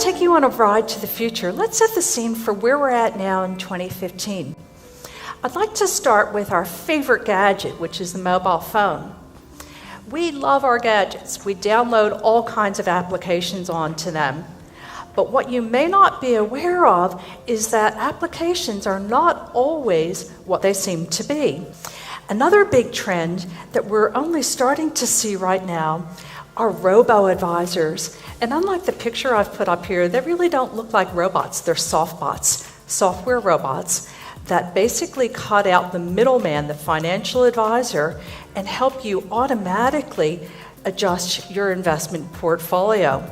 to take you on a ride to the future. Let's set the scene for where we're at now in 2015. I'd like to start with our favorite gadget, which is the mobile phone. We love our gadgets. We download all kinds of applications onto them. But what you may not be aware of is that applications are not always what they seem to be. Another big trend that we're only starting to see right now are robo-advisors. And unlike the picture I've put up here, they really don't look like robots. They're softbots, software robots that basically cut out the middleman, the financial advisor, and help you automatically adjust your investment portfolio.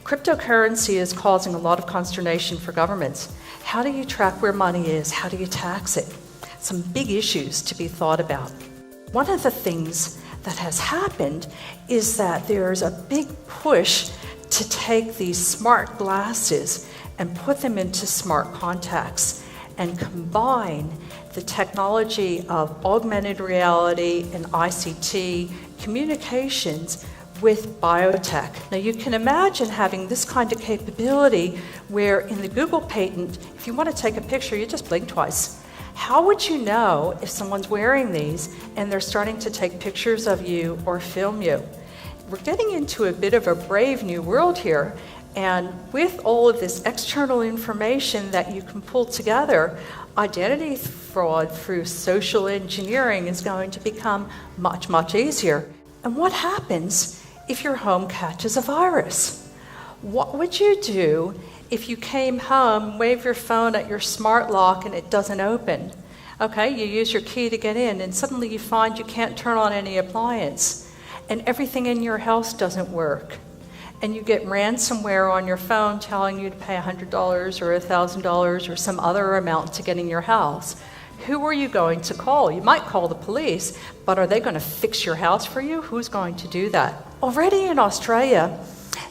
Cryptocurrency is causing a lot of consternation for governments. How do you track where money is? How do you tax it? Some big issues to be thought about. One of the things that has happened is that there's a big push to take these smart glasses and put them into smart contacts and combine the technology of augmented reality and ICT communications with biotech. Now you can imagine having this kind of capability where in the Google patent, if you want to take a picture, you just blink twice. How would you know if someone's wearing these and they're starting to take pictures of you or film you? We're getting into a bit of a brave new world here, and with all of this external information that you can pull together, identity fraud through social engineering is going to become much, much easier. And what happens if your home catches a virus? What would you do if you came home, wave your phone at your smart lock and it doesn't open? Okay, you use your key to get in and suddenly you find you can't turn on any appliance and everything in your house doesn't work. And you get ransomware on your phone telling you to pay $100 or $1,000 or some other amount to get in your house. Who are you going to call? You might call the police, but are they going to fix your house for you? Who's going to do that? Already in Australia,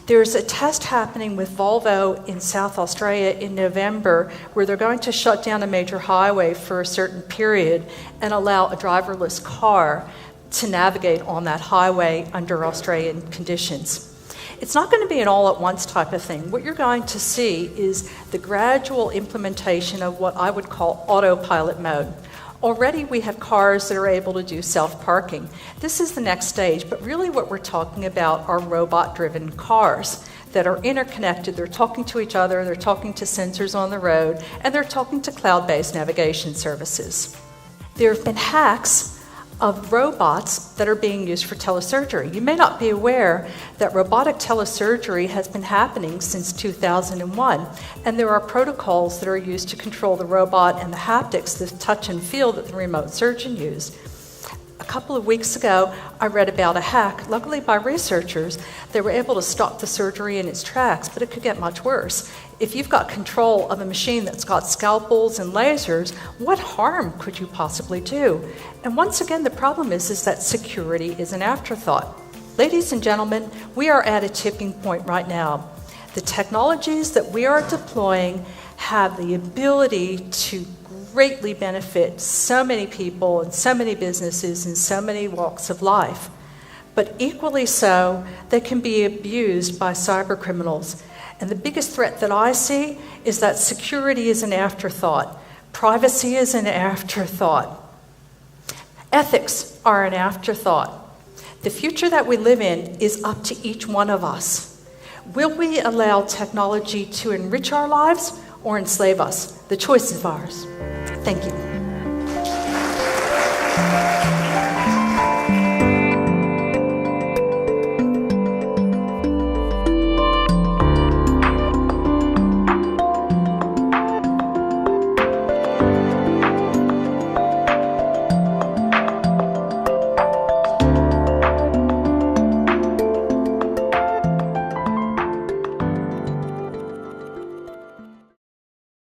there's a test happening with Volvo in South Australia in November where they're going to shut down a major highway for a certain period and allow a driverless car to navigate on that highway under Australian conditions. It's not going to be an all-at-once type of thing. What you're going to see is the gradual implementation of what I would call autopilot mode. Already we have cars that are able to do self-parking. This is the next stage, but really what we're talking about are robot-driven cars that are interconnected. They're talking to each other, they're talking to sensors on the road, and they're talking to cloud-based navigation services. There have been hacks of robots that are being used for telesurgery. You may not be aware that robotic telesurgery has been happening since 2001, and there are protocols that are used to control the robot and the haptics, the touch and feel that the remote surgeon used. A couple of weeks ago, I read about a hack, luckily by researchers. They were able to stop the surgery in its tracks, but it could get much worse. If you've got control of a machine that's got scalpels and lasers, what harm could you possibly do? And once again, the problem is that security is an afterthought. Ladies and gentlemen, we are at a tipping point right now. The technologies that we are deploying have the ability to greatly benefit so many people and so many businesses in so many walks of life. But equally so, they can be abused by cyber criminals. And the biggest threat that I see is that security is an afterthought. Privacy is an afterthought. Ethics are an afterthought. The future that we live in is up to each one of us. Will we allow technology to enrich our lives or enslave us? The choice is ours. Thank you.